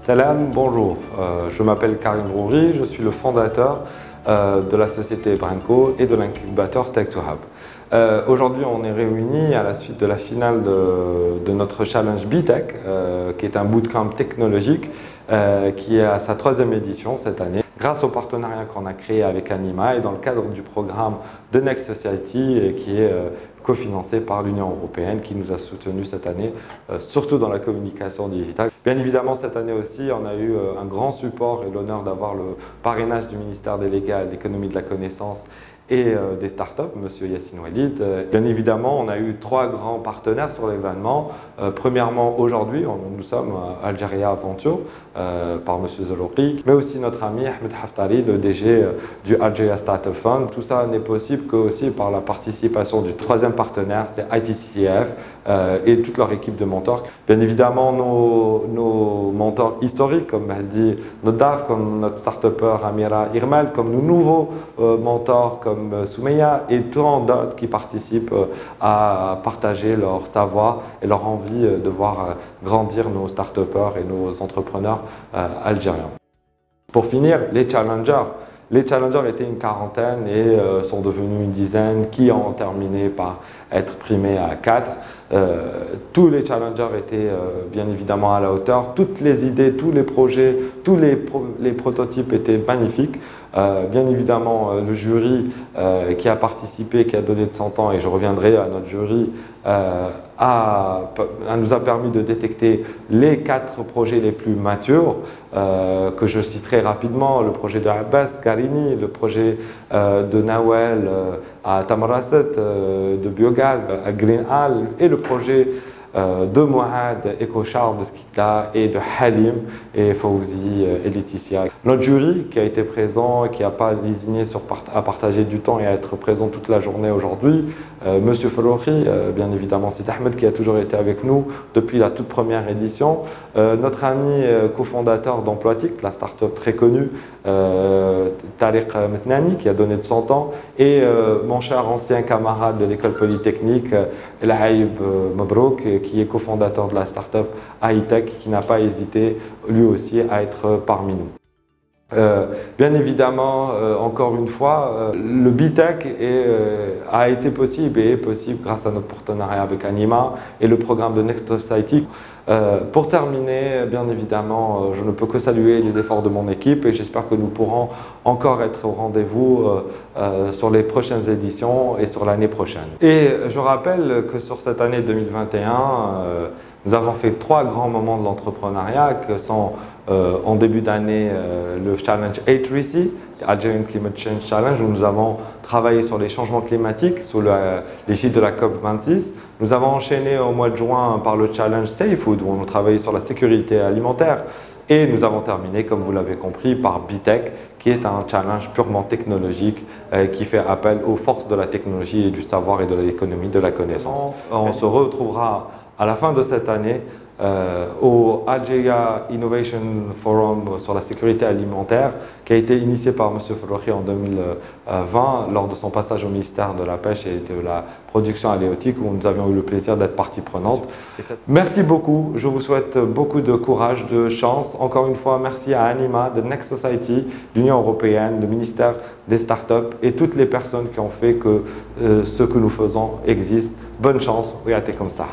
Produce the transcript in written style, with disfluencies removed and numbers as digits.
Salam, bonjour. Je m'appelle Karim Roury, je suis le fondateur de la société Branco et de l'incubateur Tech2Hub. Aujourd'hui, on est réunis à la suite de la finale de notre challenge BTech, qui est un bootcamp technologique qui est à sa 3e édition cette année. Grâce au partenariat qu'on a créé avec Anima et dans le cadre du programme de Next Society qui est cofinancé par l'Union européenne qui nous a soutenus cette année, surtout dans la communication digitale. Bien évidemment, cette année aussi, on a eu un grand support et l'honneur d'avoir le parrainage du ministère délégué à l'économie de la connaissance et des startups, Monsieur Yassine Walid. Bien évidemment, on a eu 3 grands partenaires sur l'événement. Premièrement, aujourd'hui, nous sommes à Algeria Aventure par Monsieur Zolouri, mais aussi notre ami Ahmed Haftari, le DG du Algeria Startup Fund. Tout ça n'est possible que aussi par la participation du 3e partenaire, c'est ITCF et toute leur équipe de mentors. Bien évidemment, nos mentors historiques, comme Mahdi Nodaf, comme notre start-upper Amira Irmal, comme nos nouveaux mentors, comme Soumeya et tant d'autres qui participent à partager leur savoir et leur envie de voir grandir nos start-upers et nos entrepreneurs algériens. Pour finir, les challengers. Les challengers étaient une quarantaine et sont devenus une dizaine qui ont terminé par être primés à 4. Tous les challengers étaient bien évidemment à la hauteur. Toutes les idées, tous les projets, tous les prototypes étaient magnifiques. Bien évidemment, le jury qui a participé, qui a donné de son temps, et je reviendrai à notre jury, nous a permis de détecter les 4 projets les plus matures que je citerai rapidement, le projet de Abbas Karini, le projet de Nawel à Tamarasset, de biogaz à Green Hall et le projet de Mohamed EcoChar de Skikla et de Halim et Fawzi et Laetitia. Notre jury qui a été présent, qui n'a pas lésiné à partager du temps et à être présent toute la journée aujourd'hui, Monsieur Falouri, bien évidemment c'est Ahmed qui a toujours été avec nous depuis la toute première édition, notre ami cofondateur d'Emploitic, la start-up très connue, Tariq Metnani qui a donné de son temps, et mon cher ancien camarade de l'école polytechnique, El Aïb Mabrouk, qui est cofondateur de la start-up Hightech, qui n'a pas hésité lui aussi à être parmi nous. Bien évidemment, encore une fois, le BTech a été possible et est possible grâce à notre partenariat avec Anima et le programme de Next Society. Pour terminer, bien évidemment, je ne peux que saluer les efforts de mon équipe et j'espère que nous pourrons encore être au rendez-vous sur les prochaines éditions et sur l'année prochaine. Et je rappelle que sur cette année 2021, nous avons fait 3 grands moments de l'entrepreneuriat que sont en début d'année le Challenge A3C, Algerian Climate Change Challenge, où nous avons travaillé sur les changements climatiques sous l'égide de la COP26. Nous avons enchaîné au mois de juin par le Challenge Safe Food, où on a travaillé sur la sécurité alimentaire. Et nous avons terminé, comme vous l'avez compris, par BTech, qui est un challenge purement technologique qui fait appel aux forces de la technologie et du savoir et de l'économie de la connaissance. On se retrouvera à la fin de cette année au Algeria Innovation Forum sur la sécurité alimentaire qui a été initié par M. Falouri en 2020 lors de son passage au ministère de la Pêche et de la Production halieutique où nous avions eu le plaisir d'être partie prenante. Merci beaucoup, je vous souhaite beaucoup de courage, de chance. Encore une fois, merci à Anima, de Next Society, l'Union européenne, le ministère des startups et toutes les personnes qui ont fait que ce que nous faisons existe. Bonne chance, oui, à comme ça.